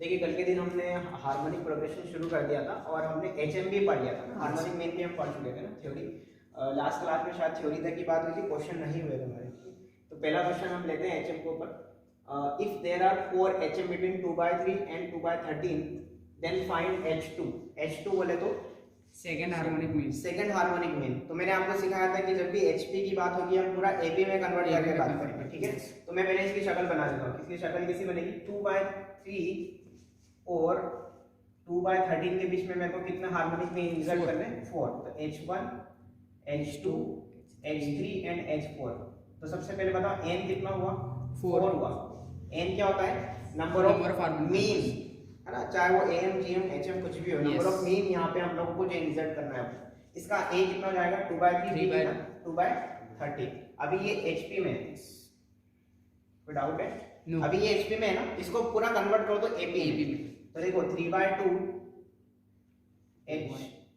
देखिए कल के दिन हमने हार्मोनिक प्रोग्रेशन शुरू कर दिया था और हमने HMB पढ़ लिया था ना, हार्मोनिक मीन भी हम पढ़ चुके थे ना थ्योरी। लास्ट क्लास में शायद थ्योरी तक की बात हुई थी, क्वेश्चन नहीं हुए थे हमारे। तो पहला क्वेश्चन हम लेते हैं HM के ऊपर। If there are 4 HM between 2/3 and 2/13 then find H2। H2 बोले तो second harmonic mean. Second harmonic mean. तो मैंने आपको सिखाया था कि जब भी HP की बात होगी हम पूरा AB में कन्वर्ट करके बात करेंगे, ठीक है। तो मैं पहले इसकी शक्ल बना देता हूँ। इसकी शक्ल कैसी बनेगी, 2/3 और 2/13 के बीच में मेरे को कितना हार्मोनिक मीन इंसर्ट करने हैं, 4। तो H1 H2 H3 and H4। तो सबसे पहले बताओ n कितना हुआ, 4 हुआ। n क्या होता है, नंबर ऑफ मीन, है ना, चाहे वो AM GM HM कुछ भी हो, नंबर ऑफ मीन यहाँ पे हम लोगों को जो इंसर्ट करना है। इसका a कितना हो जाएगा, 2/3 2/13। अभी ये HP में है, कोई डाउट है? No. अभी ये HP में है ना, इसको पूरा कन्वर्ट करो तो AP में। तो देखो 3/2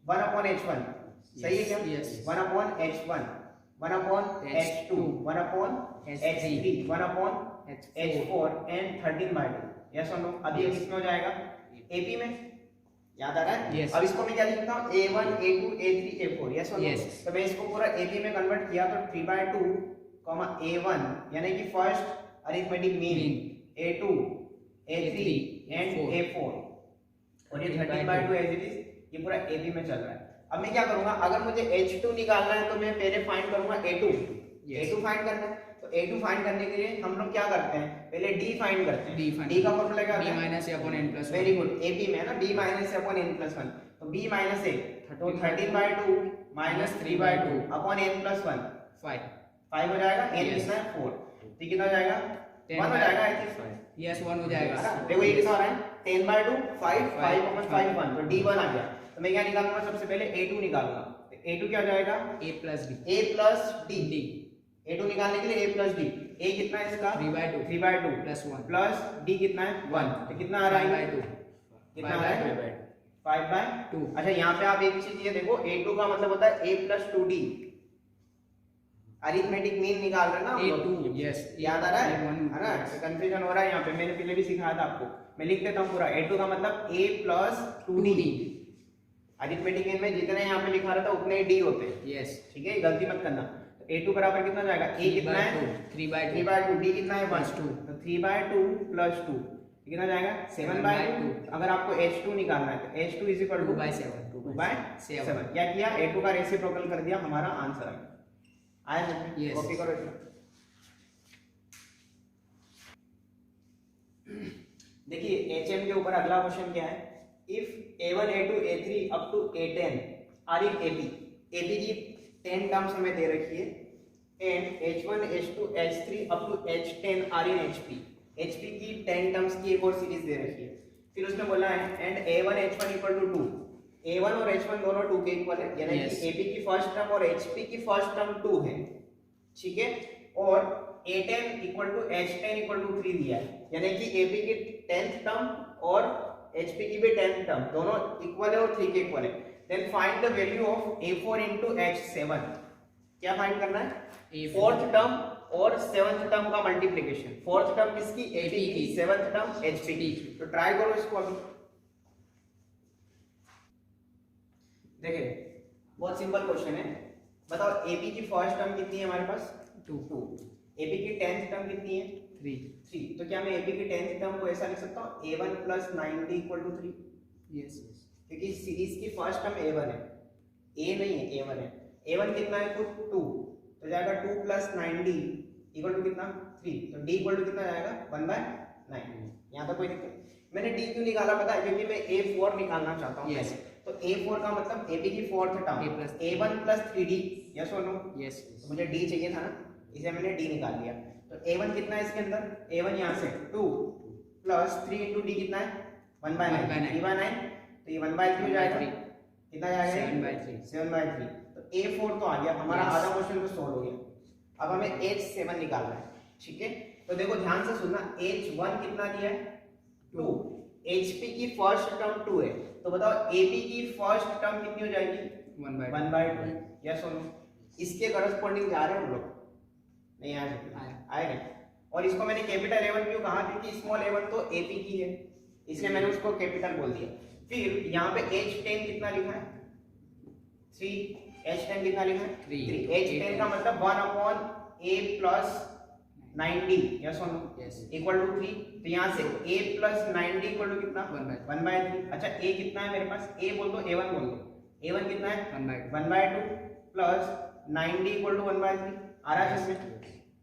1/H1 सही है क्या? 1/H1 1/H2 1/H3 1/H4 and 13/2। Yes और नो? अभी ये किसमें हो जाएगा, AP में। याद आ रहा है? yes. अब इसको मैं क्या लिखता हूँ, A1 A2 A3 A4। Yes और नो? तो मैं इसको पूरा AP में कन्वर्ट किया तो 3/2 A1 यानी कि first arithmetic mean, A2 A3 and A4 और ये 13/2 एज इट इज, ये पूरा AB में चल रहा है। अब मैं क्या करूंगा, अगर मुझे H2 निकालना है तो मैं पहले फाइंड करूंगा A2। A2 फाइंड करना है तो A2 फाइंड करने के लिए हम लोग क्या करते हैं, पहले D फाइंड करते हैं। D का फॉर्मूला क्या होता है, B-A/N+1। वेरी गुड, AB में है ना, B-A/N+1। तो B - A तो 13/2 - 3/2 अपॉन N+1 5 हो जाएगा। N कितना है, 4। तो कितना हो जाएगा, 1 हो जाएगा। आई थिंक यस 1 हो जाएगा। देखो ये कितना हो रहा है, 10/2 5 5 अपॉन 5 1। तो D1 आ गया। तो मैं क्या निकालूंगा, सबसे पहले A2 निकालूंगा। तो A2 क्या हो जाएगा, A+ D। A2 निकालने के लिए A+ D। A कितना है इसका, 3/2 प्लस D कितना है, 1। तो कितना आ रहा है, कितना आ रहा है, 5/2। अच्छा यहाँ पे आप एक चीज ये देखो, A2 का मतलब होता है A+ 2D। अरिथमेटिक मीन निकाल रहे हैं ना A2। यस याद आ रहा है ना? कंफ्यूजन हो रहा है यहाँ पे, मैंने पहले भी सिखाया था आपको। मैं लिख देता हूँ पूरा। A2 का मतलब A+ 2D। अरिथमेटिक मीन में जितने यहाँ पे लिखा रहता है उतने D होते हैं। यस ठीक है, गलती मत करना। तो A2 बराबर कितना जाएगा, A कितना है 3/2, D कितना है 1। तो 3/2 प्लस 2 कितना जाएगा, 7/2। अगर आपको H2 निकालना है तो H2 इज इक्वल टू 2/7। क्या किया, A2 का रेसिप्रोकल कर दिया, हमारा आंसर आ आया। कॉपी करो इसमें। देखिए HM के ऊपर अगला क्वेश्चन क्या है, if A1 A2 A3 up to A10 are in AB की 10 टर्म्स हमें दे रखी है and H1 H2 H3 up to H10 are in HP की 10 टर्म्स की एक और सीरीज दे रखी है। फिर उसने बोला है and A1 H1 equal to 2। A1 और H1 दोनों 2 के इक्वल है, यानी कि AB की फर्स्ट टर्म और HP की फर्स्ट टर्म 2 है, ठीक है। और A10 equal to H10 equal to 3 दिया है, यानी कि AB की 10th टर्म और HP की भी 10th टर्म दोनों इक्वल है और 3 के इक्वल है। Then find the value of A4 into H7। क्या फाइंड करना है, फोर्थ टर्म और 7th टर्म का मल्टीप्लिकेशन। फोर्थ टर्म किसकी, AB की, 7th टर्म HP की। तो ट्राई करो इसको अभी। देखिए बहुत सिंपल क्वेश्चन है। बताओ AB की फर्स्ट टर्म कितनी है हमारे पास, 2। AB की 10th टर्म कितनी है, 3। तो क्या मैं AB की 10th टर्म को ऐसा लिख सकता हूँ, A1 + 90 इक्वल टू 3। यस क्योंकि सीरीज की फर्स्ट टर्म A1 है, A नहीं है, A1 है। A1 कितना है, 2। तो जाएगा 2 + 90 इक्वल टू कितना, 3। तो D इक्वल टू कितना जाएगा, 1/9। यहाँ तक कोई दिक्कत? मैंने D क्यों निकाला पता है, क्योंकि मैं A4 निकालना चाहता हूँ। यस तो A4 का मतलब AB की fourth term A1 + 3D। Yes और नो? यस तो मुझे D चाहिए था ना, इसे मैंने D निकाल लिया। तो A1 कितना है इसके अंदर, A1 यहाँ से 2 प्लस 3 इंटू D कितना है, 1/9। 3/9 तो ये 1/3 हो जाएगा। कितना जाएगा, 7/3। तो A4 तो आ गया हमारा, आधा क्वेश्चन तो सॉल्व हो गया। अब हमें H7 निकालना है, ठीक है। तो देखो ध्यान से सुनना, H1 कितना दिया है, 2। HP की फर्स्ट टर्म 2 है, तो बताओ AB की फर्स्ट टर्म कितनी हो जाएगी, 1/2। यस और नो? इसके करस्पॉन्डिंग जा रहे हैं हम लोग, नहीं आएगा। और इसको मैंने कैपिटल A1 क्यों कहा, क्योंकि स्मॉल A1 तो AP की है, इसलिए मैंने उसको कैपिटल बोल दिया। फिर यहाँ पे H10 कितना लिखा है 3, H10 कितना लिखा है 3, H10 का मतलब 1/a प्लस 90 यस और नो Yes. Equal to 3। तो यहाँ से a प्लस 90 इक्वल टू कितना 1/3। अच्छा a कितना है मेरे पास, a बोल दो a1 बोल दो, a1 कितना है 1/2 प्लस 90 इक्वल टू 1/3 आ रहा है इसमें,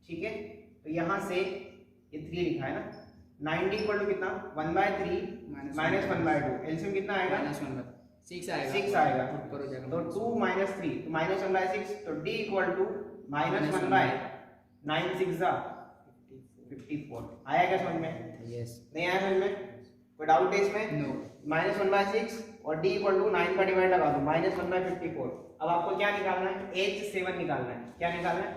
ठीक है। तो यहाँ से ये 3 लिखा है ना, 90 इक्वल टू कितना 1/3 माइनस 1/2, एलसीएम कितना आएगा 6 आएगा 6 आएगा। ऊपर हो जाएगा तो 2 माइनस 3 तो माइनस 1/6, तो d इक्वल टू माइनस 1/9 6 जा 54। आया क्या समझ में? यस नहीं आया समझ में? कोई डाउट है इसमें? नो माइनस 1/6 और d इक्वल टू 9 का डिवाइड लगा दो माइनस 1/54। अब आपको क्या निकालना है H7 निकालना है। क्या निकालना है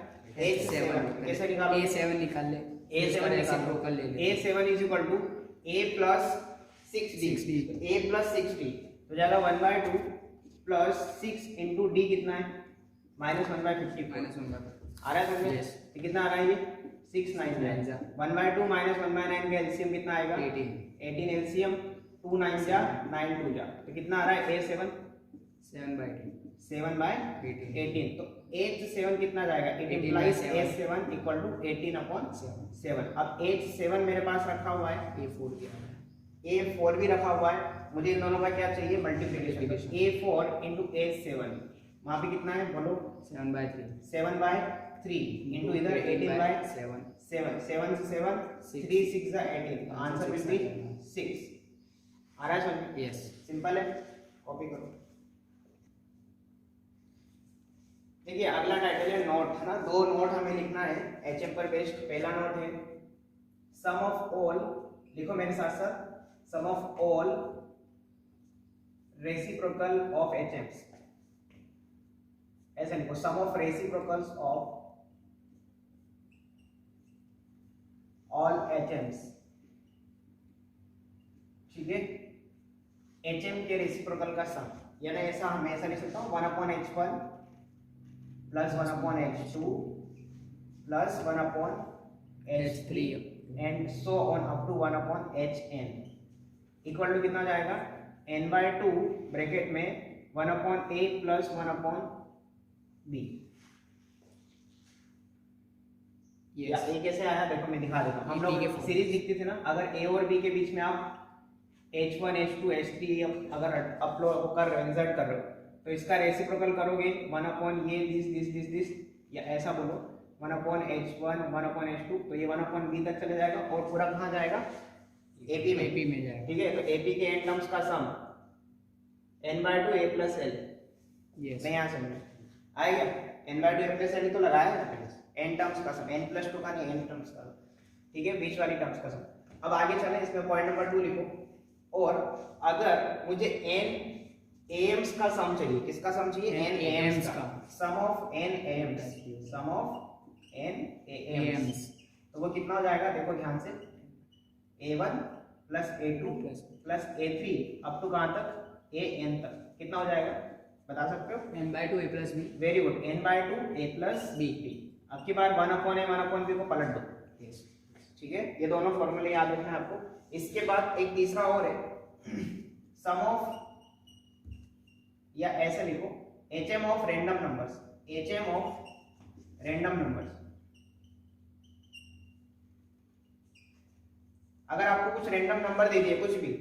H7। कैसे निकालो A7 निकाल ले A7 रेसिप्रोकल ले ले A7 is equal to a plus 6d, a plus 6d तो जाएगा 1/2 प्लस 6 इंटू डी कितना है माइनस 1/54 आ रहा है समझ में? Yes. तो कितना आ रहा है ये 6 9 जा 1/2 माइनस 1/9 का एलसीएम कितना आएगा 18 एलसीएम 2 9 जा 9 2 जा तो कितना आ रहा है A7 7/18। तो H7 कितना जाएगा 18 प्लस A7 इक्वल टू 18/7। अब H7 मेरे पास रखा हुआ है, A4 भी रखा हुआ है, मुझे इन दोनों का क्या चाहिए मल्टीप्लिकेशन। A4 इंटू H7 वहाँ पे कितना है बोलो 7/3 इंटू इधर 18/7 7 से 7 3 6 जा 18 आंसर विल बी 6। आ रहा है समझ में? यस सिंपल है, कॉपी करो। देखिए अगला टाइटल है नोट, है ना। 2 नोट हमें लिखना है एचएम पर बेस्ड। पहला नोट है सम ऑफ ऑल, लिखो मेरे साथ साथ, सम ऑफ ऑल रेसिप्रोकल ऑफ एचएम्स, ऐसे लिखो सम ऑफ रेसिप्रोकल्स ऑफ ऑल एचएम्स, ठीक है। एचएम के रेसिप्रोकल का सम, यानी ऐसा हम ऐसा लिख सकता हूँ 1/h1 plus 1/h2 plus 1/h3 and so on up to 1/hn equal to कितना जाएगा n/2 ब्रैकेट में 1/a प्लस 1/b। या a कैसे आया देखो मैं दिखा देता हूँ। हम लोग सीरीज लिखते थे ना, अगर a और b के बीच में आप h1 h2 h3 अगर अपलोड कर रहे हो इंसर्ट कर रहे हो तो इसका रेसिप्रोकल करोगे 1/, दिस या ऐसा बोलो 1/h1 1/h2 तो ये 1/b तक चले जाएगा और पूरा कहाँ जाएगा AP में जाएगा, ठीक है। तो AP के n टर्म्स का सम n/2 a plus l। Yes नहीं यहाँ समझ में आएगा n/2 a प्लस l तो लगाया है n टर्म्स का सम, n+2 का नहीं n टर्म्स का, ठीक है, बीच वाली टर्म्स का सम। अब आगे चलें, इसमें पॉइंट नंबर 2 लिखो। और अगर मुझे n AMs का सम चाहिए, किसका सम चाहिए n AMs का, sum of n AMs, sum of n AMs तो वो कितना हो जाएगा देखो ध्यान से A1 plus A2 plus A3 up to कहाँ तक AN तक कितना हो जाएगा बता सकते हो? n/2 a plus b। Very good, n/2 a plus b। अब की बार 1/a 1/b को पलट दो, ठीक है। ये दोनों फॉर्मूले याद रखना है आपको। इसके बाद एक तीसरा और है सम ऑफ, या ऐसे लिखो HM of random numbers, HM of random numbers. अगर आपको कुछ रैंडम नंबर दे दिए कुछ भी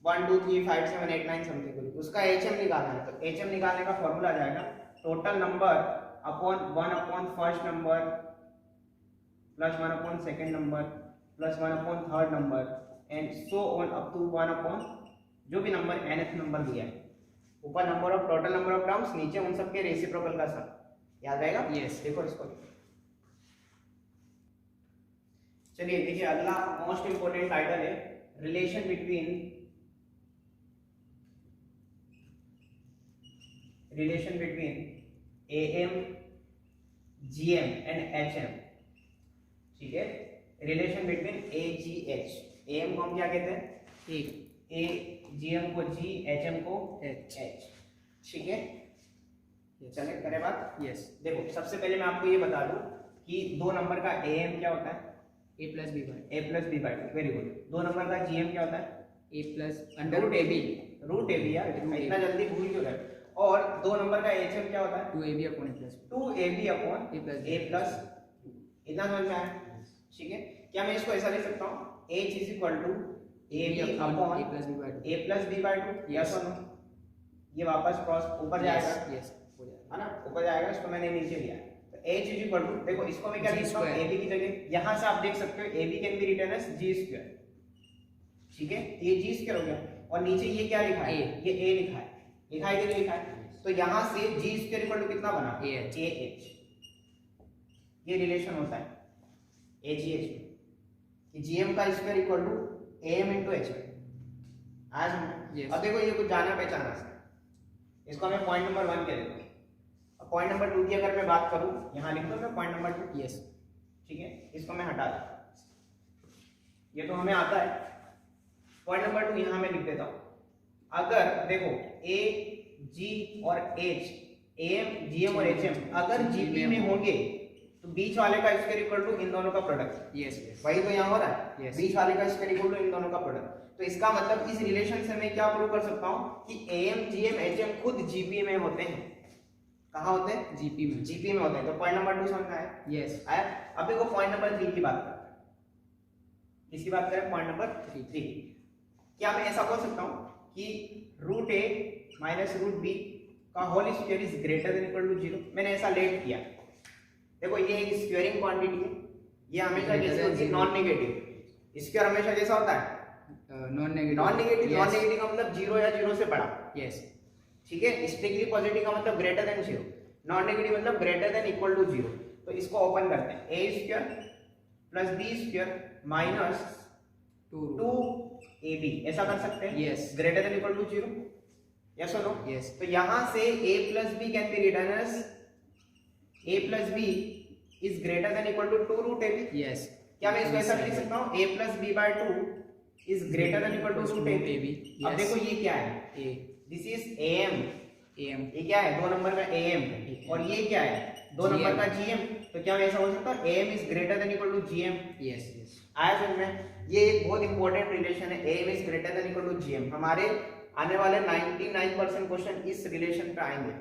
1 2 3 5 7 8 9 समथिंग कुछ, उसका HM निकालना है तो HM निकालने का फॉर्मूला आ जाएगा total number upon 1 first number plus 1 second number plus 1 third number and so on up to 1 जो भी नंबर nth नंबर दिया है। ऊपर number of total number of terms, नीचे उन सबके रेसिप्रोकल का सम। याद रहेगा? यस। देखो इसको, चलिए देखिए अगला मोस्ट इंपोर्टेंट टाइटल है relation between AM, GM and HM, ठीक है। रिलेशन बिटवीन AGH, AM को हम क्या कहते हैं A, GM को G, HM को H, ठीक है। चले करें बात? यस। देखो सबसे पहले मैं आपको ये बता दूं कि 2 नंबर का AM क्या होता है a plus b/2। a plus B by, very good. 2 number का GM क्या होता है A plus under root A B root A B यार, Root AB। इतना जल्दी भूल क्यों गए? और 2 नंबर का एचएम क्या होता है? 2ab upon A plus 2ab upon A plus a plus, इतना समझ में आया? ठीक है, क्या मैं इसको ऐसा लिख सकता हूँ h is equal to ab upon a plus b by 2 a plus b by 2, Yes। Yes और नो? ये वापस क्रॉस ऊपर जाएगा, यस हो जाएगा है ना, ऊपर जाएगा, इसको मैंने नीचे लिया। तो h इज इक्वल टू, देखो इसको मैं क्या G लिखता हूँ square। ab की जगह, यहाँ से आप देख सकते हो ab can be written as g square, ठीक है, ये g स्क्वायर हो गया। और नीचे ये क्या लिखा है? A। ये a लिखा है, लिखा है कि नहीं लिखा है? तो यहाँ से g स्क्वायर इक्वल टू कितना बना? AH। ah, ये रिलेशन होता है AGH में कि GM का square equal to AM into H में। आज Yes। अब देखो ये कुछ जाना पहचाना सा, इसको मैं पॉइंट नंबर 1 कह देता हूँ। अब पॉइंट नंबर 2 की अगर मैं बात करूँ, यहाँ लिख दो मैं पॉइंट नंबर 2, यस ठीक है, इसको मैं हटा दूँ, ये तो हमें आता है। पॉइंट नंबर 2 यहाँ मैं लिख देता हूँ, अगर देखो A G और H, AM GM और HM अगर GP में होंगे तो बीच वाले का स्क्वायर इक्वल टू इन दोनों का प्रोडक्ट, यस वही तो यहाँ हो रहा है। Yes। बीच वाले का स्क्वायर इक्वल टू इन दोनों का प्रोडक्ट। तो इसका मतलब इस रिलेशन से मैं क्या प्रूव कर सकता हूँ कि AM GM HM खुद GP में होते हैं। कहाँ होते हैं? जीपी में GP में होते हैं। तो पॉइंट नंबर 2 समझ में आया? यस आया। अब देखो पॉइंट नंबर 3 की बात करते हैं। किसकी बात करें? Point number 3। क्या मैं ऐसा बोल सकता हूँ कि root a minus root b का whole square is greater than equal to 0? मैंने ऐसा लेट किया, देखो ये एक स्क्वायरिंग क्वांटिटी है, ये हमेशा जैसे होती है नॉन नेगेटिव, स्क्वायर हमेशा जैसा होता है non negative non negative. Non negative का मतलब 0 या 0 से बड़ा, यस ठीक है। स्ट्रिक्टली पॉजिटिव का मतलब ग्रेटर देन 0, नॉन नेगेटिव मतलब ग्रेटर देन इक्वल टू 0। तो इसको ओपन करते हैं, a square plus b square minus 2ab, ऐसा कर सकते हैं? Yes। Greater than equal to 0, yes और नो? यस तो यहाँ से a plus b can be written as a plus b is greater than equal to 2 root ab। Yes क्या मैं इसको ऐसा लिख सकता हूँ? a plus b by 2 is greater than equal to root ab। अब देखो ये क्या है? A this is am, M ये क्या है? 2 नंबर का am, और ये क्या है? 2 नंबर का gm। तो क्या मैं ऐसा बोल सकता हूँ am is greater than equal to gm? Yes yes आया समझ में? ये एक बहुत इंपॉर्टेंट रिलेशन है, am is greater than equal to gm। हमारे आने वाले 99% क्वेश्चन इस रिलेशन पे आएंगे,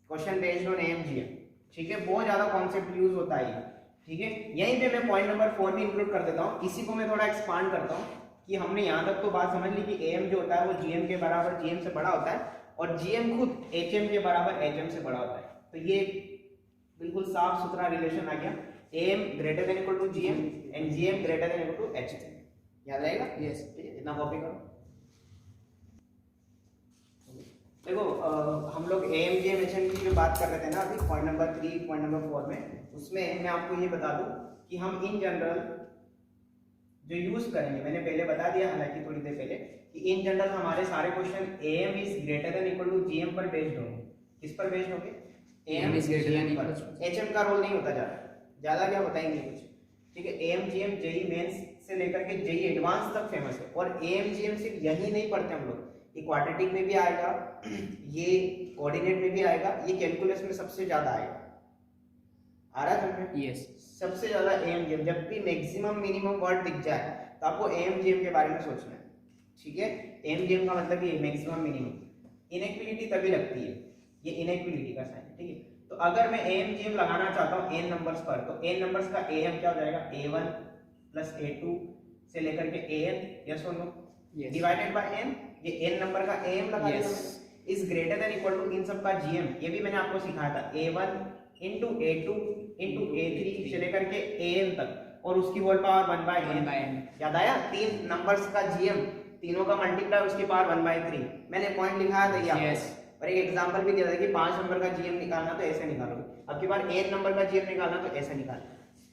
question based on am gm, ठीक है। बहुत ज्यादा कॉन्सेप्ट यूज होता है, ठीक है। यहीं पे मैं पॉइंट नंबर 4 भी इंक्लूड कर देता हूँ। इसी को मैं थोड़ा एक्सपांड करता हूँ कि हमने यहाँ तक तो बात समझ ली कि am जो होता है वो gm के बराबर, gm से बड़ा होता है, और gm खुद hm के बराबर hm से बड़ा होता है। तो ये बिल्कुल साफ सुथरा रिलेशन आ गया, am greater than equal to gm and gm greater than equal to hm। याद रहेगा? यस ठीक है, इतना कॉपी करो। देखो हम लोग AM GM HM की जो बात कर रहे थे ना अभी पॉइंट नंबर 3 पॉइंट नंबर 4 में, उसमें मैं आपको ये बता दूं कि हम इन जनरल जो यूज करेंगे, मैंने पहले बता दिया हालांकि थोड़ी देर पहले, कि इन जनरल हमारे सारे question AM is greater than equal to GM पर बेस्ड होंगे। किस पर बेस्ड होंगे? AM is greater than पर। equal to HM का रोल नहीं होता ज्यादा क्या बताएंगे कुछ, ठीक है। AM GM JEE मेंस से लेकर के JEE एडवांस तक फेमस है, और AM GM सिर्फ यही नहीं पढ़ते हम लोग, ये क्वाड्रेटिक में भी आएगा, ये कोऑर्डिनेट में भी आएगा, ये कैलकुलस में सबसे ज्यादा आएगा। आ रहा है समझ में? यस सबसे ज्यादा AM GM, जब भी मैक्सिमम मिनिमम वर्ड दिख जाए तो आपको AM GM के बारे में सोचना है, ठीक है। AM GM का मतलब ये मैक्सिमम मिनिमम। इनइक्वालिटी तभी लगती है, ये इनइक्वालिटी का साइन, ठीक है। तो अगर मैं AM GM लगाना चाहता हूँ n नंबर्स पर, तो n नंबर्स का AM क्या हो जाएगा? A1 प्लस A2 से लेकर के AN, यस और नो? डिवाइडेड बाय n, ये n नंबर का AM लगा दिया मैंने, is greater than equal to इन सब का GM। ये भी मैंने आपको सिखाया था, A1 into A2 into A3 से लेकर के AN तक, और उसकी होल पावर 1 बाय n। याद आया? 3 नंबर्स का GM, तीनों का मल्टीप्लाई उसकी पावर 1 बाय 3। मैंने पॉइंट लिखाया था ये, और एक एग्जांपल भी दिया था कि 5 नंबर का GM निकालना तो ऐसे निकालोगे, अब की बार 1 नंबर का GM निकालना तो ऐसे निकालना।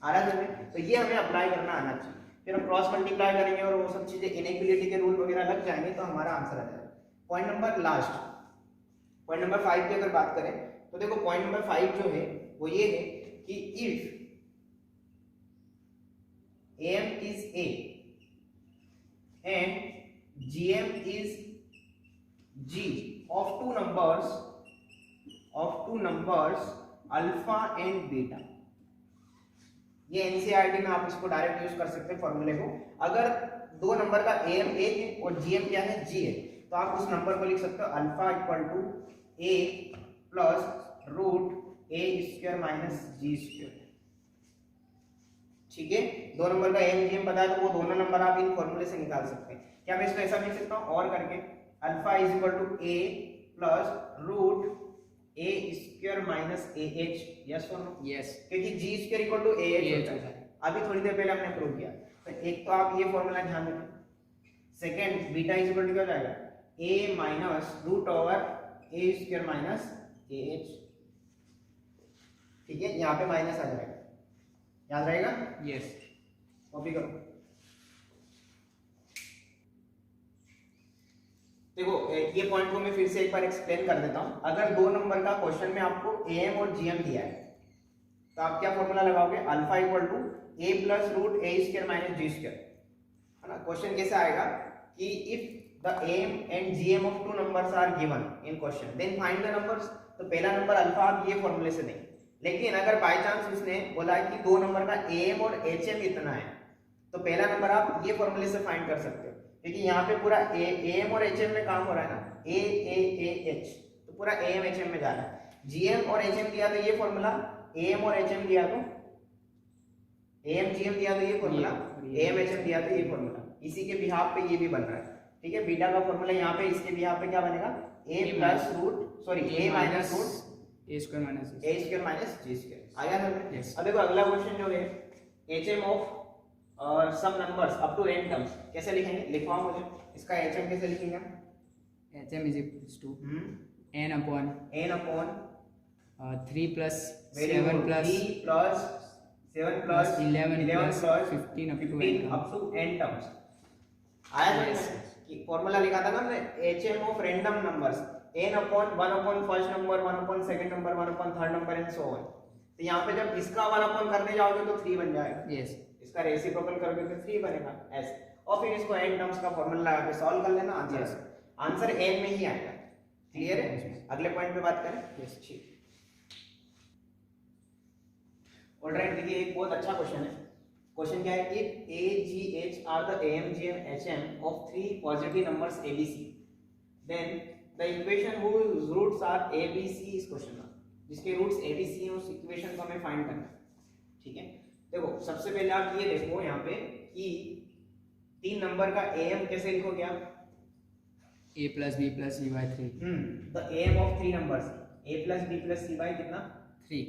आ रहा है समझ? तो ये हमें अप्लाई करना आना चाहिए, फिर हम क्रॉस मल्टीप्लाई करेंगे और वो सब चीजें इनइक्वालिटी के रूल वगैरह लग जाएंगे तो हमारा आंसर आ जाएगा। Point number last, point number 5 की अगर बात करें तो देखो पॉइंट नंबर 5 जो है वो ये है कि if AM is A and GM is G of two numbers alpha and beta. ये एनसीईआरटी में आप इसको डायरेक्ट यूज कर सकते हैं फॉर्मूले को। अगर दो नंबर का एम ए है और जीएम क्या है जी है, तो आप उस नंबर को लिख सकते हो alpha equal to A plus root A square minus G square. ठीक है, दो नंबर का एम जीएम पता है तो वो दोनों नंबर आप इन फॉर्मूले से निकाल सकते हैं। क्या मैं इसको ऐसा लिख सकता हूँ और करके alpha is equal to A plus root A square minus A H, yes और नो? यस, क्योंकि G square equal to A H होता है, अभी थोड़ी देर पहले हमने प्रूव किया। तो एक तो आप ये फॉर्मूला ध्यान रखें, second beta is equal to क्या हो जाएगा a minus root over A square minus A H. ठीक है, यहाँ पे माइनस आ जाएगा, याद रहेगा? यस। कॉपी करो। देखो ये पॉइंट को मैं फिर से एक बार एक्सप्लेन कर देता हूं। अगर दो नंबर का क्वेश्चन में आपको एम और जीएम दिया है तो आप क्या फॉर्मूला लगाओगे, alpha equal to A plus root A square minus G square, है ना? क्वेश्चन कैसे आएगा कि if the M and GM of two numbers are given in question then find the numbers. तो पहला नंबर अल्फा आप ये फॉर्मूले से देंगे, लेकिन अगर बाय चांस उसने बोला है कि दो नंबर का एम और एचएम इतना है तो पहला नंबर आप ये फॉर्मूले से फाइंड कर सकते हो, क्योंकि यहाँ पे पूरा एम और एचएम में काम हो रहा है ना, ए एच, तो पूरा एम एचएम में जा रहा है। जीएम और एचएम दिया तो ये फॉर्मूला, एम और एचएम दिया तो एम जीएम दिया तो ये फॉर्मूला, एम एचएम दिया तो ये फॉर्मूला, इसी के बिहाफ पे ये भी बन रहा है। ठीक है, बीटा का फॉर्मूला यहाँ पे इसके बिहाफ पे क्या बनेगा, A plus root sorry A minus root A square minus G square. आया ना? अब देखो अगला क्वेश्चन जो है HM of some numbers up to n terms कैसे लिखेंगे, लिखवाओ मुझे। इसका एचएम कैसे लिखेंगे? HM is equals to n upon 3 plus 7 plus 7 plus 11 plus 15 up to n up to n terms. आया ना? कि फॉर्मूला लिखा था ना हमने HM of random numbers n upon 1 upon first number, 1 upon second number, 1 upon third number and so on. तो यहाँ पे जब इसका 1 upon करने जाओगे तो 3 बन जाएगा, यस, इसका रेसिप्रोकल करोगे तो 3 बनेगा ऐसे, और फिर इसको n टर्म्स का फॉर्मूला लगा के सॉल्व कर लेना, आंसर n में ही आएगा। क्लियर है? अगले पॉइंट पे बात करें। यस, ठीक, ऑलराइट। देखिए एक बहुत अच्छा क्वेश्चन है। क्वेश्चन क्या है, if a g h are the am gm hm of three positive numbers abc then the equation whose roots are abc इस क्वेश्चन का, जिसके रूट्स abc हैं उस इक्वेशन को हमें फाइंड करना है। ठीक है, देखो सबसे पहले आप ये देखो यहाँ पे कि तीन नंबर का am कैसे लिखोगे आप, a plus b plus c by 3 the am of three numbers a plus b plus c by कितना 3।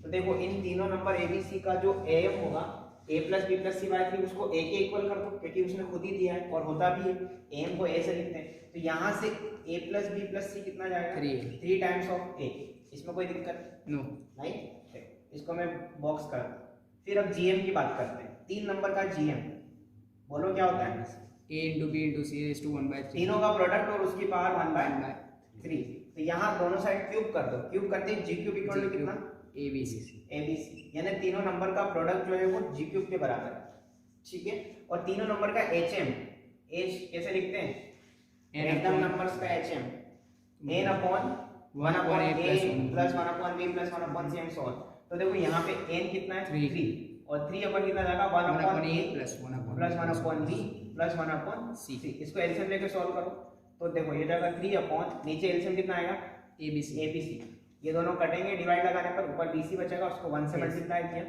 तो देखो इन तीनों नंबर abc का जो am होगा a plus b plus c by 3 उसको a के इक्वल कर दो, क्योंकि उसने खुद ही दिया है और होता भी है, am को a से लिखते हैं, तो यहाँ से a plus b plus c कितना जाएगा 3 टाइम्स ऑफ a। इसमें कोई दिक्कत नो, नहीं? इसको मैं बॉक्स कर दूं। फिर अब जीएम की बात करते हैं। तीन नंबर का जीएम बोलो क्या होता है, a into b into c raised to 1/3, तीनों का प्रोडक्ट और उसकी पावर 1/3। तो यहाँ दोनों साइड क्यूब कर दो, क्यूब करते ही जी क्यूब इक्वल टू कितना abc, यानी तीनों नंबर का प्रोडक्ट जो है वो जी क्यूब के बराबर है। ठीक है, और तीनों नंबर का एचएम, एच कैसे लिखते हैं, रैंडम नंबर्स का HM n upon 1 upon a plus 1 upon b plus 1 upon c and so on। तो देखो यहाँ पे n कितना है 3 और 3 अपन कितना जाएगा 1 upon a plus 1 upon b plus 1 upon c। इसको एलसीएम लेके सॉल्व करो तो देखो ये जाएगा 3 upon, नीचे एलसीएम कितना आएगा abc, ये दोनों कटेंगे डिवाइड लगाने पर, ऊपर bc बचेगा उसको 1 से मल्टीप्लाई किया,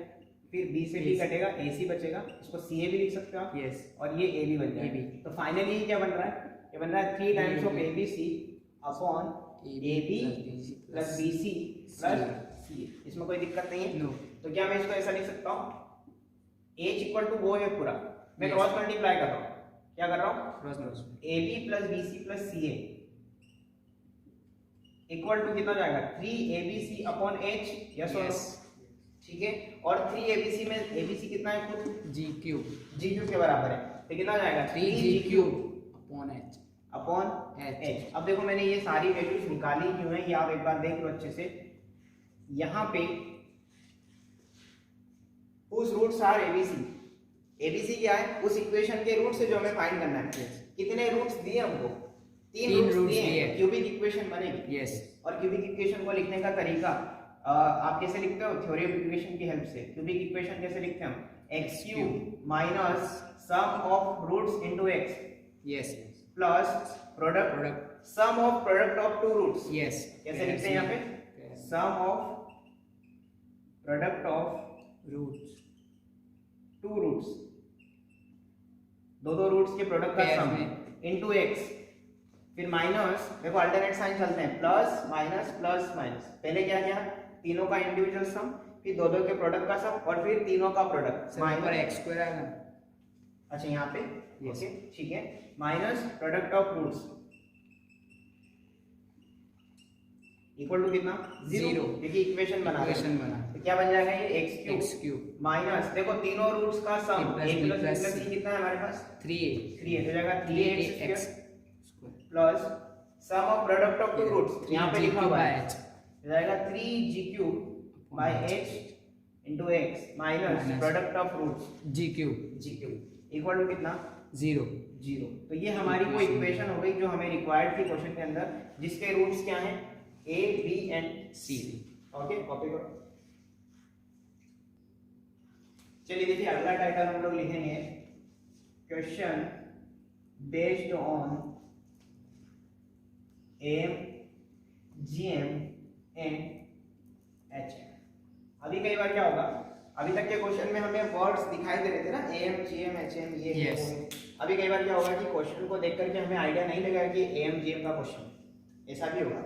फिर b से d कटेगा ac बचेगा, इसको ca भी लिख सकते हो आप, यस, और ये ab बन जाएगा। तो फाइनली क्या बन रहा है, ये बन रहा है 3 times of abc upon ab plus bc plus c। इसमें कोई दिक्कत नहीं है? नो, तो क्या मैं इसको ऐसा लिख सकता हूँ, h इक्वल टू वो है पूरा, मैं क्रॉस मल्टीप्लाई कर रहा हूँ, क्या कर रहा हूँ cross ab plus bc plus ca equal to कितना जाएगा 3 abc अपॉन h, यस और नो? ठीक है, और 3 abc में abc कितना है खुद g cube, g क्यूब के बराबर है, तो कितना जाएगा 3g cube upon h upon h। अब देखो मैंने ये सारी वैल्यूज निकाली क्यों है, ये आप एक बार देख लो अच्छे से। यहाँ पे उस रूट्स आर abc, abc क्या है, उस इक्वेशन के रूट से जो हमें फाइंड करना है। कितने रूट्स दिए हमको, तीन रूट्स दिए, क्यूबिक इक्वेशन बनेगी। यस, और क्यूबिक इक्वेशन को लिखने का तरीका आप कैसे लिखते हो थ्योरी ऑफ इक्वेशन की हेल्प से? क्यूबिक इक्वेशन कैसे लिखते हैं हम? X cube minus sum of roots into X yes plus product product sum of product of two roots. yes कैसे लिखते हैं यहाँ पे? Sum of product of roots two roots, दो रूट्स के प्रोडक्ट का Pairs सम में। इनटू एक्स, फिर माइनस, देखो अल्टरनेट साइन चलते हैं, प्लस माइनस। पहले क्या किया? तीनों का इंडिविजुअल सम, फिर दो के प्रोडक्ट का सम और फिर तीनों का प्रोडक्ट सर पर x स्क्वायर आएगा। अच्छा यहाँ पे Yes. ओके ठीक है, minus product of roots equal to कितना? जीरो, क्योंकि इक्वेशन बना इक्वेशन बना तो क्या बन जाएगा ये? x क्यूब माइनस, देखो तीनों रूट्स का सम A plus a B plus plus c कितना है हमारे पास? 3a 3 है, तो जाएगा 3x square plus sum of product of two roots, यहाँ पे लिखा हुआ है, h तो जाएगा 3g cube by h into x minus Minus product of roots g cube equal to कितना? 0 जीरो। तो ये हमारी कोई इक्वेशन हो गई जो हमें रिक्वायर्ड थी क्वेश्चन के अंदर, जिसके रूट्स क्या हैं? a b and c। Okay copy करो। चलिए देखिए अगला टाइटल हम लोग लिखेंगे question based on M GM and HM. अभी कई बार क्या होगा, अभी तक के क्वेश्चन में हमें वर्ड्स दिखाई दे रहे थे ना, एम जीएम एचएम ये Yes. अभी कई बार क्या होगा कि क्वेश्चन को देख करके हमें आइडिया नहीं लगेगा कि एम जीएम का क्वेश्चन, ऐसा भी होगा,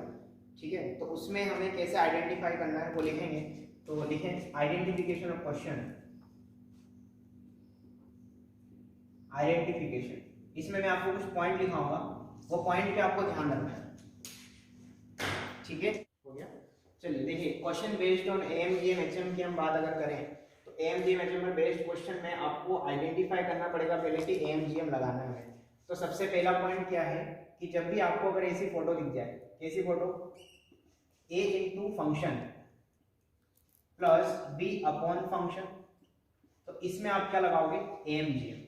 ठीक है? तो उसमें हमें कैसे आइडेंटिफाई करना है वो लिखेंगे। तो लिखें आइडेंटिफिकेशन ऑफ क्वेश्चन, आइडेंटिफिकेशन। इसमें मैं आपको कुछ पॉइंट लिखाऊंगा, वो पॉइंट पे आपको ध्यान रखना है, ठीक है? हो गया। चलिए देखिए question based on M GM HM की हम बात अगर करें तो एम जीएम एचएम में बेस्ड क्वेश्चन में आपको आइडेंटिफाई करना पड़ेगा पहले कि एम जीएम लगाना है। तो सबसे पहला पॉइंट क्या है कि जब भी आपको अगर ऐसी फोटो दिख जाए, कैसी photo? a into function plus b upon function, तो इसमें आप क्या लगाओगे? एम जीएम,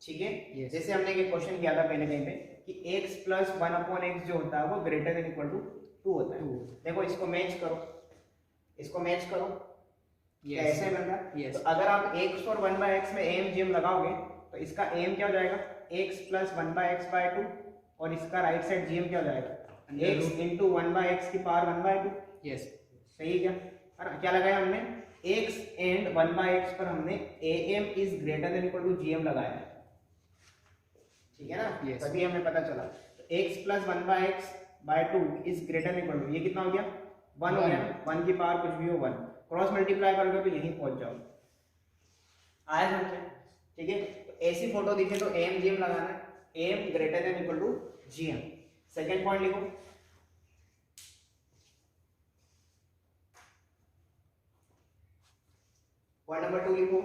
ठीक है? Yes. जैसे हमने एक क्वेश्चन किया था पहले कहीं पे कि x प्लस 1 अपॉन एक्स जो होता है वो ग्रेटर देन इक्वल टू 2 होता है। देखो इसको मैच करो, इसको मैच करो, कैसे बन रहा है? Yes. तो अगर आप x और 1/x में एम जीएम लगाओगे तो इसका एम क्या हो जाएगा? x प्लस 1/x/2 और इसका राइट साइड जीएम क्या हो जाएगा? x इंटू 1/x की पावर 1/2। यस सही है क्या? है ना? क्या लगाया हमने? x एंड 1/x पर हमने am is greater than equal to gm लगाया, ठीक है ना? Yes. तभी हमें पता चला। तो x plus 1/x/2 is greater than equal to, ये कितना हो गया? 1 हो गया। 1 की पावर कुछ भी हो 1, क्रॉस मल्टीप्लाई करोगे तो यहीं पहुंच जाओ। आया समझ में? ठीक है? तो ऐसी फोटो दिखे तो एम जीएम लगाना है, M greater than equal to GM. Second point लिखो, पॉइंट नंबर 2 लिखो,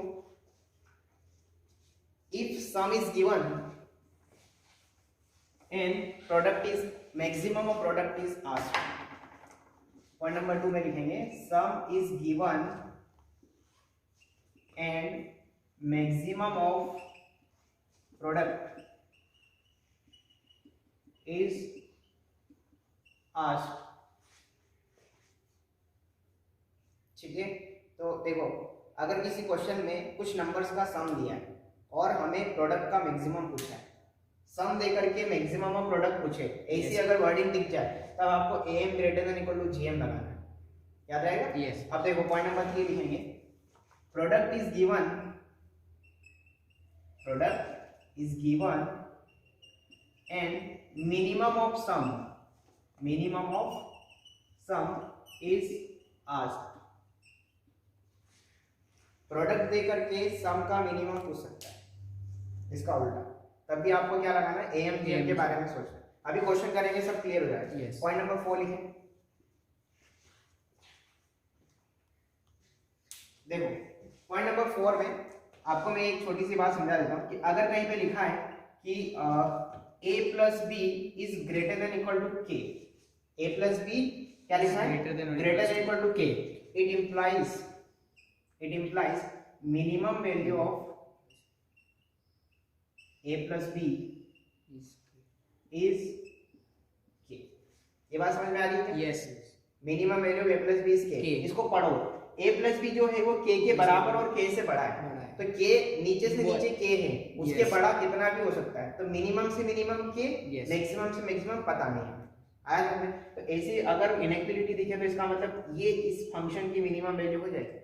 if sum is given and product is maximum of product is asked. Point number 2 में लिखेंगे sum is given and maximum of product is asked, ठीक है? तो देखो अगर किसी क्वेश्चन में कुछ नंबर्स का सम दिया है और हमें प्रोडक्ट का मैक्सिमम पूछा है, सम देकर के मैक्सिमम ऑफ प्रोडक्ट पूछे, ऐसी अगर वर्डिंग दिख जाए तब आपको M greater than equal to GM लगाना है, याद रहेगा? यस। अब देखो पॉइंट नंबर 3 लिखेंगे, product is given, product is given and minimum of sum, minimum of sum is asked. Product दे करके सम का मिनिमम पूछ सकता है, इसका उल्टा, तब भी आपको क्या लगाना है? एम जीएम के बारे में सोचना है। अभी क्वेश्चन करेंगे सब क्लियर हो जाएगा। Yes. पॉइंट नंबर 4 लिखें, देखो पॉइंट नंबर 4 में आपको मैं एक छोटी सी बात समझा देता हूँ कि अगर कहीं पे लिखा है कि a plus B is greater than equal to K, a plus B क्या लिखा है? Greater than or greater equals than equal to K, it implies minimum value of a plus b is k। ये बात समझ में आ रही है? Yes. Minimum value of a plus B is K. k। इसको पढ़ो, a प्लस बी जो है वो k के बराबर और k से बड़ा है, बड़ा है। तो k नीचे से वो- नीचे k है, उसके Yes. बड़ा कितना भी हो सकता है, तो मिनिमम से मिनिमम k, Yes. मैक्सिमम से मैक्सिमम पता नहीं है। आया समझ में? तो ऐसे अगर इनइक्वालिटी दिखे तो इसका मतलब ये इस फंक्शन की मिनिमम वैल्यू हो जाएगी।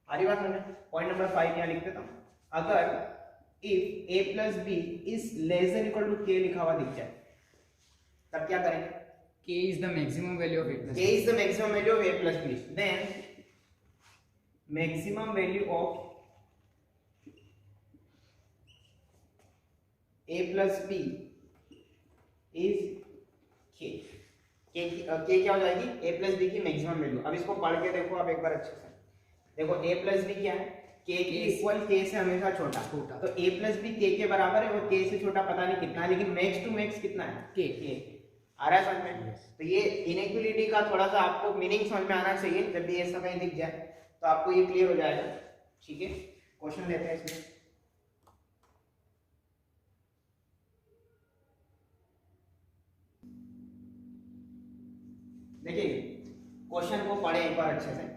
आ रही बात समझ में? पॉइंट नंबर 5 यहाँ लिख देता हूँ, अगर if a plus B is less than equal to k लिखा हुआ दिख जाए तब क्या करेंगे? K is the maximum value of a plus k is the maximum value of a plus b, then maximum value of a plus b is k। k क्या हो जाएगी? a plus b की मैक्सिमम वैल्यू। अब इसको पढ़ के देखो आप एक बार अच्छे से, देखो a plus b क्या है? k की इक्वल k से हमेशा छोटा, तो a plus b k के बराबर है और k से छोटा पता नहीं कितना है, लेकिन मैक्स टू मैक्स कितना है? K। आ रहा है समझ में? तो ये इनइक्वालिटी का थोड़ा सा आपको मीनिंग समझ में आना चाहिए, जब भी ऐसा कहीं दिख जाए तो आपको ये क्लियर हो जाएगा। ठीक है, क्वेश्चन लेते हैं इसमें। देखिए क्वेश्चन को पढ़े एक बार अच्छे से।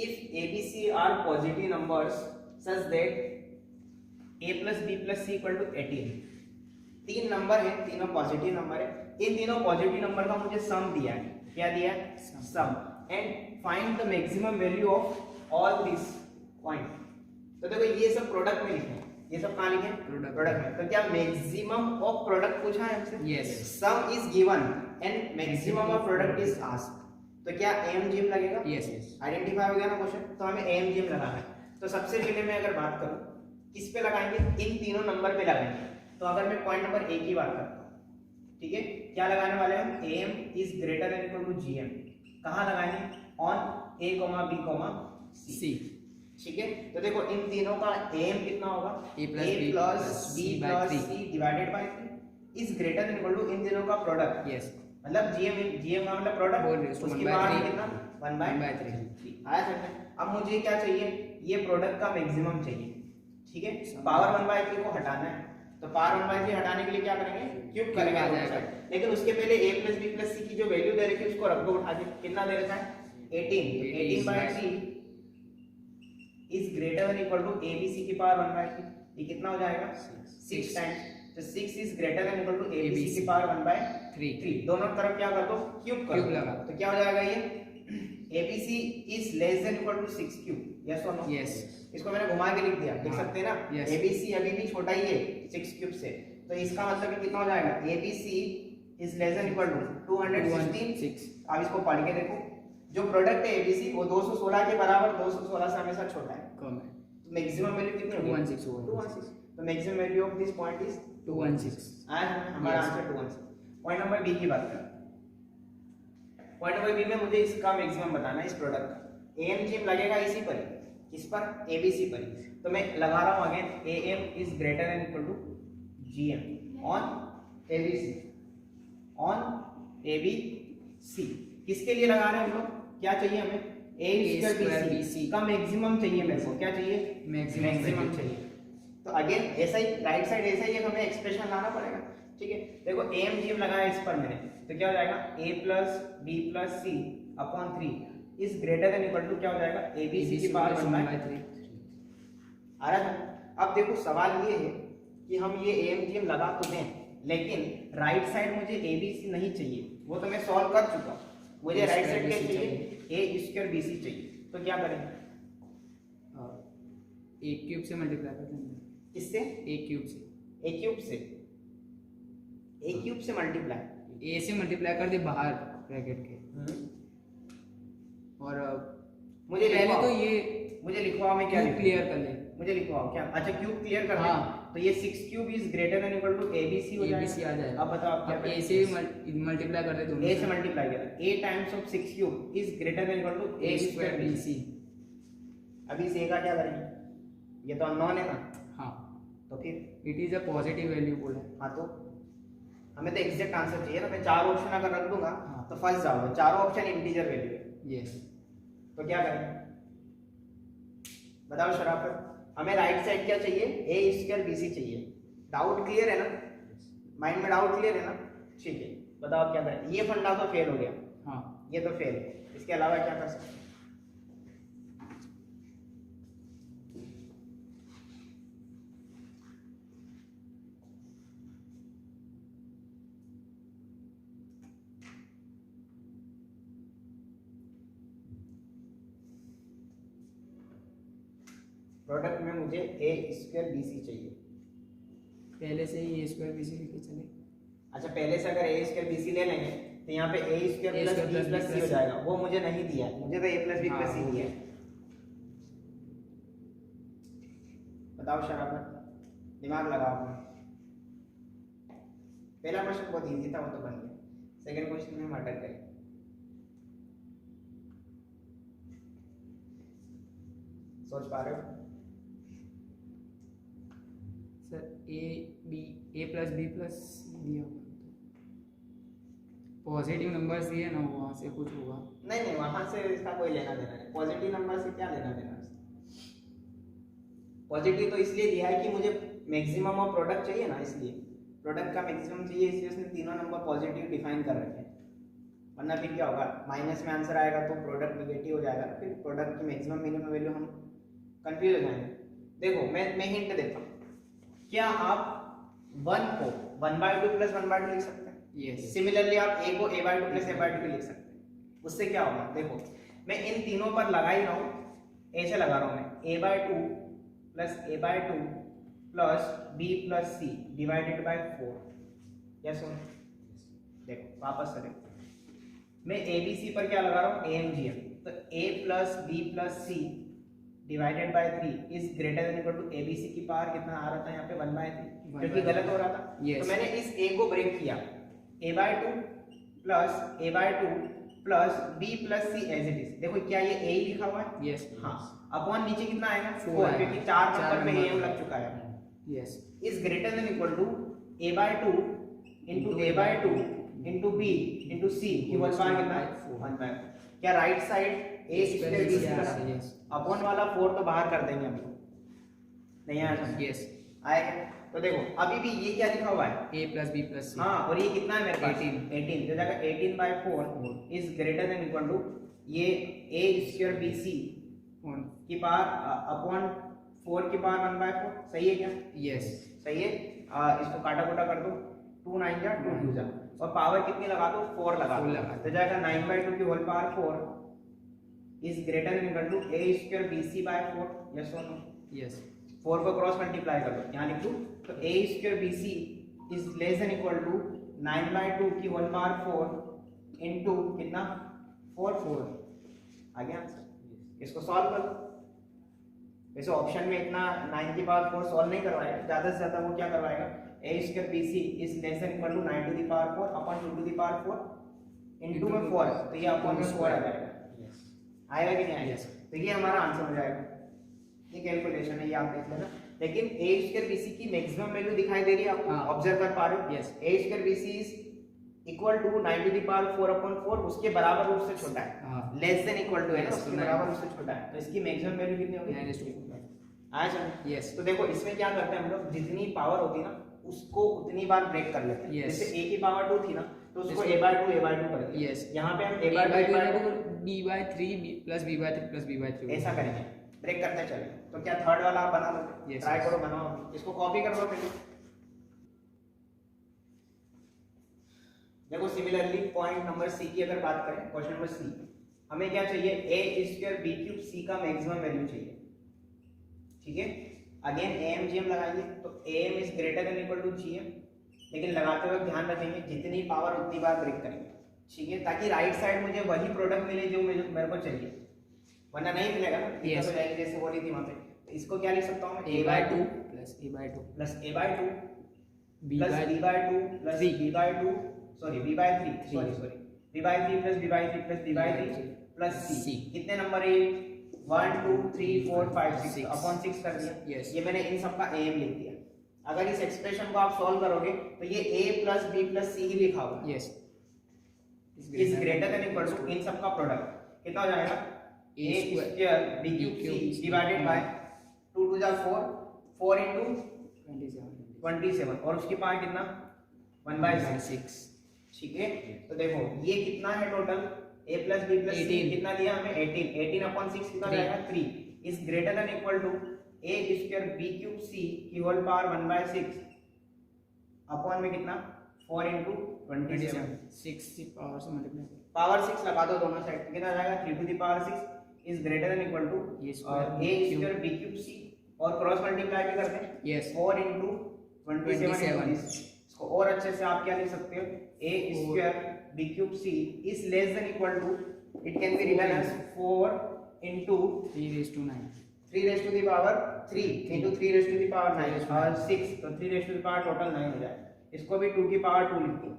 If ABC are positive numbers such that a plus B plus C equal to 18, तीन नंबर है, तीनों पॉजिटिव नंबर है, इन तीनों पॉजिटिव नंबर का मुझे सम दिया है। क्या दिया है? Sum. And find the maximum value of all this point. तो देखो ये सब प्रोडक्ट में लिखे हैं, ये सब कहाँ लिखे हैं? प्रोडक्ट में। तो क्या मैक्सिमम ऑफ प्रोडक्ट पूछा है हमसे? Yes. Some is given and maximum of product is asked. तो क्या AMGM लगेगा? Yes, yes. आइडेंटिफाई हो गया ना क्वेश्चन? तो हमें AMGM लगाना है। तो सबसे पहले मैं अगर बात करूं किस पे लगाएंगे? इन तीनों नंबर पे लगाएंगे। तो अगर मैं पॉइंट नंबर 1 की बात करता हूं, ठीक है, क्या लगाने वाले हम? AM is greater than equal to GM। कहां लगाएंगे? On A, B, C। ठीक है, तो देखो इन तीनों का AM कितना होगा? A plus A B plus plus B C by plus 3 C divided by 3 is greater than equal to इन तीनों का प्रोडक्ट। Yes. मतलब GM का मतलब Whole प्रोडक्ट, raised to उसकी 1 by पावर 3 कितना? 1 1 by by 3 3 आया समझ में? अब मुझे क्या चाहिए? ये प्रोडक्ट का मैक्सिमम चाहिए। ठीक है, पावर 1 by 3 को हटाना है, तो पावर 1 by 3 हटाने के लिए क्या करेंगे? क्यूब करेंगे आ दोनों जाएगा। साइड। लेकिन उसके पहले a plus b plus c की जो वैल्यू दे रखी है उसको रख दो उठा के। कितना दे रखा है? 18। तो 18 by 3 is greater than equal to abc की पावर 1 by 3। ये कितना हो जाएगा? 6 टाइम्स। तो 6 is greater than equal to abc की पावर 1 by 3। दोनों तरफ क्या कर दो? क्यूब कर क्यूब दो। लगा। तो क्या हो जाएगा? ये abc is less than equal to 6 cube. Yes और नो? Yes. इसको मैंने घुमा के लिख दिया, देख हाँ, सकते हैं ना? yes. ABC अभी भी छोटा ही है 6 क्यूब से, तो इसका मतलब कितना हो जाएगा? ABC is less than equal to 216। अब इसको पढ़ के देखो, जो प्रोडक्ट है ABC वो 216 के बराबर, 216 से हमेशा छोटा है, कम है। तो मैक्सिमम वैल्यू कितनी होगी? 216। तो maximum value of this point is 216। आज हमारा Yes. Answer 216। Point number B की बात करें, पॉइंट नंबर बी में मुझे इसका मैक्सिमम बताना है, इस प्रोडक्ट का। AMGM लगेगा इसी पर ही, किस पर? ABC पर ही। तो मैं लगा रहा हूं again, AM is greater than equal to GM on ABC, on ABC। किसके लिए लगा रहे हैं हम लोग? क्या चाहिए हमें? A स्क्वायर BC का मैक्सिमम चाहिए मेरे को। क्या चाहिए? मैक्सिमम चाहिए। तो अगेन ऐसा ही राइट साइड ऐसा ही हमें एक्सप्रेशन लाना पड़ेगा। ठीक है, देखो AMGM लगाया इस पर मैंने, तो क्या हो जाएगा? A plus B plus C upon 3 is greater than equal to क्या हो जाएगा? ABC की पावर 1 by 3। आ रहा है? अब देखो सवाल ये है कि हम ये AMGM लगा तो दें, लेकिन राइट साइड मुझे ABC नहीं चाहिए, वो तो मैं सॉल्व कर चुका हूं। मुझे राइट साइड क्या चाहिए? A स्क्वायर BC चाहिए। तो क्या करेंगे? A क्यूब से मल्टीप्लाई कर देंगे। किससे? A क्यूब से। A क्यूब से, A क्यूब से मल्टीप्लाई, A से मल्टीप्लाई कर दे बाहर ब्रैकेट के, और मुझे पहले लिखवाओ। तो ये मुझे लिखवाओ, मैं क्या क्यूब लिखूं? क्लियर कर ले। मुझे लिखवाओ क्या? अच्छा क्यूब क्लियर कर हाँ। दें, तो ये 6 cube is greater than equal to ABC हो ABC जाएगा। आ जाएगा। अब बताओ आप क्या अब करें? A से मल्टीप्लाई कर दे दोनों A से मल्टीप्लाई किया, A times of 6 cube is greater than equal to A square BC। अभी इस A का क्या करेंगे? ये तो अननोन है ना, हाँ, तो फिर it is a positive value बोला है। हाँ, तो हमें तो एग्जैक्ट आंसर चाहिए ना। मैं चार ऑप्शन अगर रख दूंगा हाँ। तो फंस जाओगे। चारों ऑप्शन इंटीजर वैल्यू है, यस। तो क्या करेंगे? बताओ शराफत, हमें राइट साइड क्या चाहिए? A स्क्वायर BC चाहिए। डाउट क्लियर है ना? माइंड में डाउट क्लियर है ना? ठीक है, बताओ क्या करें? ये फंडा तो फेल हो गया। हाँ, ये तो फेल है। इसके अलावा क्या कर सकते हैं? प्रोडक्ट में मुझे ए स्क्वायर बी सी चाहिए। पहले से ही ए स्क्वायर बी सी लेके चले। अच्छा, पहले से अगर ए स्क्वायर बी सी ले लेंगे तो यहाँ पे ए स्क्वायर प्लस बी प्लस सी हो जाएगा। वो मुझे नहीं दिया है, मुझे तो ए प्लस बी प्लस सी दिया है। बताओ शराफत, दिमाग लगाओ अपना। पहला क्वेश्चन बहुत इजी था, वो तो बन गया। सेकंड क्वेश्चन में हम अटक गए। सोच पा रहे हो? सर ए प्लस बी प्लस दिया होगा, पॉजिटिव नंबर दिए ना, वहाँ से कुछ होगा। नहीं, वहां से इसका कोई लेना देना नहीं। पॉजिटिव नंबर से क्या लेना देना? पॉजिटिव तो इसलिए दिया है कि मुझे मैक्सिमम ऑफ प्रोडक्ट चाहिए ना, इसलिए प्रोडक्ट का मैक्सिमम चाहिए, इसलिए उसने तीनों नंबर पॉजिटिव डिफाइन कर रखे हैं। वरना फिर क्या होगा, माइनस में आंसर आएगा तो प्रोडक्ट निगेटिव हो जाएगा, फिर प्रोडक्ट की मैक्सिमम मिनिमम वैल्यू हम कंफ्यूज हो जाएंगे। देखो मैं हिंट देता हूँ। क्या आप 1 को 1/2 प्लस 1/2 लिख सकते हैं? यस। सिमिलरली आप a को a/2 प्लस a/2 भी लिख सकते हैं। उससे क्या होगा, देखो मैं इन तीनों पर लगा ही रहा हूँ, a से लगा रहा हूँ मैं, a/2 plus a/2 plus b plus c divided by 4। Yes सुन, देखो वापस से देखो, मैं abc पर क्या लगा रहा हूँ, amgm, तो a plus b plus c divided by 3 is greater than equal to abc की पावर कितना आ रहा था यहाँ पे 1/3, क्योंकि गलत हो रहा था। तो मैंने इस a को ब्रेक किया, a/2 plus a/2 plus b plus c as it is. देखो क्या ये a ही लिखा हुआ है? यस। हाँ, अपॉन नीचे कितना आएगा? 4, क्योंकि 4 नंबर में am लग चुका है। Yes. Is greater than equal to a/2 into a/2 into b into c की होल पावर कितना है? 1/4। क्या right side a square b square? Yes. Upon वाला 4 तो बाहर कर देंगे हम लोग, नहीं आएगा? यस। आएगा। तो देखो अभी भी ये क्या लिखा हुआ है? ए प्लस बी प्लस सी। हाँ, और ये कितना है मेरे पास? 18। तो जाएगा 18/4 is greater than equal to ये a स्क्वायर b c की पावर अपॉन 4 की पावर 1/4। सही है क्या? यस। सही है। इसको काटा कोटा कर दो, 2 9 जा 2 2 जा, और पावर कितनी लगा दो? 4 लगा दो। तो जाएगा 9/2 की whole power 4 is greater than equal to a square bc by 4। Yes और नो? यस। 4 को क्रॉस मल्टीप्लाई कर दो, यहाँ लिख दूं, तो a square bc is less than equal to 9/2 की होल पावर 4 इनटू कितना? 4 आ गया आंसर। इसको सॉल्व कर दो। वैसे ऑप्शन में इतना 9 की पावर 4 सॉल्व नहीं करवाएगा, ज्यादा से ज्यादा वो क्या करवाएगा, a square bc is less than equal to 9 to the power 4 upon 2 to the power 4 into में 4, तो ये अपॉन में 4 आ जाएगा। आएगा कि नहीं आएगा? तो ये हमारा आंसर हो जाएगा। ये कैलकुलेशन है, ये आप देख लेना। लेकिन a स्क्वायर bc की मैक्सिमम वैल्यू दिखाई दे रही है आपको, ऑब्जर्व कर पा रहे हो? Yes. a square bc is equal to 9 to the power 4 upon 4, उसके बराबर रूप से छोटा है, लेस देन इक्वल टू है ना, उसके बराबर रूप से छोटा है, तो इसकी मैक्सिमम वैल्यू कितनी होगी? आया समझ? यस। तो देखो इसमें क्या करते हैं हम लोग, जितनी पावर होती है ना उसको उतनी बार ब्रेक कर लेते हैं। Yes. जैसे a की पावर 2 थी ना, तो उसको a/2 कर देते हैं। Yes. यहाँ पे हम a/2 b/3 plus b/3 plus b/3 ऐसा करेंगे, ब्रेक करते चले। तो क्या थर्ड वाला आप बना लोगे? Yes, try yes. करो, बनाओ, इसको कॉपी कर लो पहले। देखो सिमिलरली पॉइंट नंबर सी की अगर बात करें, क्वेश्चन नंबर सी, हमें क्या चाहिए? a square b cube c का मैक्सिमम वैल्यू चाहिए। ठीक है, अगेन am gm लगाइए, तो am is greater than equal to gm, लेकिन लगाते वक्त ध्यान रखेंगे जितनी पावर उतनी बार ब्रेक करेंगे। ठीक है, ताकि राइट साइड मुझे वही प्रोडक्ट मिले जो मेरे को चाहिए, वरना नहीं मिलेगा ना, दिक्कत हो जाएगी जैसे हो रही थी वहां पे। तो इसको क्या लिख सकता हूं मैं? a/2 plus a/2 plus a/2 plus b/2 b/2 plus b/2 sorry b/3 sorry b/3 plus b/3 plus b/3 plus c। कितने नंबर है? 1 2 3 4 5 6 अपॉन 6 कर दिया। Yes. ये मैंने इन सब का am लिख दिया। अगर इस एक्सप्रेशन को आप सॉल्व करोगे तो ये a plus b plus c ही लिखा होगा। Yes. Is greater than equal to इन सब का प्रोडक्ट कितना हो जाएगा? a square b cube c divided by 2 2 जा 4 4 into 27 और उसकी पावर कितना? 1/6। ठीक है, तो देखो ये कितना है total? a plus b plus c 18 कितना दिया हमें 18 अपॉन 6 कितना 3 जाएगा 3 is greater than equal to a square b cube c की होल पावर 1/6 अपॉन में कितना 4 into 27 6 की पावर से मल्टीप्लाई पावर 6 लगा दो दोनों साइड कितना जाएगा 3 to the power 6 is greater than equal to a a square square b cube c और क्रॉस मल्टीप्लाई भी करते हैं यस 4 into 27 into 27 this इसको और अच्छे से आप क्या लिख सकते हो a square b cube c is less than equal to it can be written as 4 into 3 raised to 9 3 raised to the power 3 into 3 raised to the power 9 और 6 तो 3 raised to the power total 9 हो जाए इसको भी 2 की power 2 लिखते हैं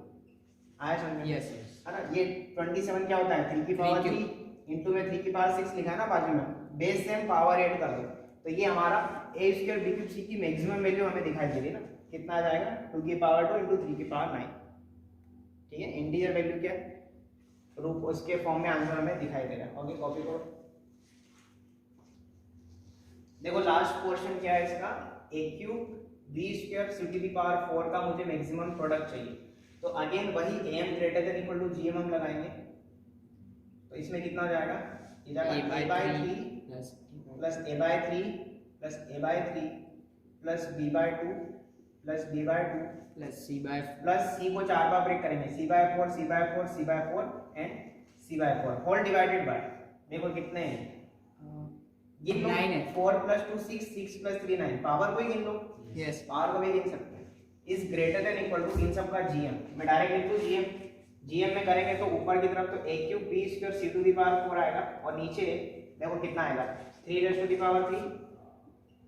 आया समझ में यस है ना ये 27 क्या होता है 3 की पावर 3 into में 3 की पावर 6 लिखा है ना बाजू में बेस सेम पावर ऐड कर दो तो ये हमारा a square b cube c की मैक्सिमम वैल्यू हमें दिखाई दे रही है ना कितना आ जाएगा 2 की पावर 2 into 3 की पावर 9 ठीक है इंटीजर वैल्यू क्या है रूप उसके फॉर्म में आंसर हमें दिखाई दे रहा है ओके कॉपी करो देखो लास्ट पोर्शन क्या है इसका a cube b square c to the power 4 का मुझे मैक्सिमम प्रोडक्ट चाहिए तो अगेन वही am greater than equal to gm हम लगाएंगे तो इसमें कितना हो जाएगा ये जाएगा a by 3 plus a by 3 plus a by 3 plus b by 2 plus b by 2 plus c by plus c को 4 बार ब्रेक करेंगे c by 4 c by 4 c by 4 and c by 4 whole divided by देखो कितने हैं गिन लो 9 है 4 plus 2 6 6 plus 3 9 power को ही गिन लो yes power को भी गिन सकते हैं is greater than equal to इन सब का gm मैं डायरेक्ट लिख दूं gm में करेंगे तो ऊपर की तरफ तो a cube b square c to the power 4 आएगा और नीचे देखो कितना आएगा 3 raise to the power 3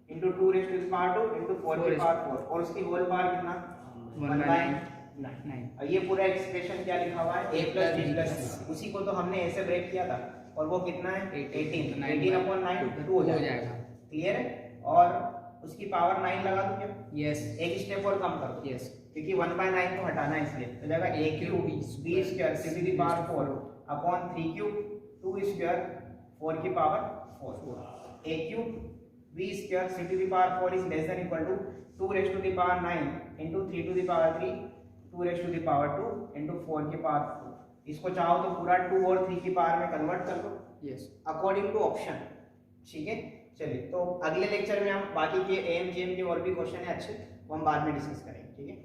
into 2 raise to the power 2 into 4 की पावर 4 और उसकी होल पावर कितना 1 by 9 और ये पूरा एक्सप्रेशन क्या लिखा हुआ है a plus b plus c उसी को तो हमने ऐसे ब्रेक किया था और वो कितना है 18 18 अपॉन 9 2 हो जाएगा क्लियर है और उसकी पावर 9 लगा दूं क्या यस एक स्टेप और कम कर दो यस क्योंकि 1/9 को हटाना है इसलिए तो जाएगा a cube b square c to the power 4 upon 3 cube 2 square 4 की power 4 a cube b square c to the power 4 is less than equal to 2 raise to the power 9 into 3 to the power 3 2 raise to the power 2 into 4 की power 4 इसको चाहो तो पूरा 2 और 3 की power में convert कर दो यस अकॉर्डिंग टू ऑप्शन ठीक है चलिए तो अगले लेक्चर में हम बाकी के एम जीएम के और भी क्वेश्चन है अच्छे वो हम बाद में डिस्कस करेंगे ठीक है।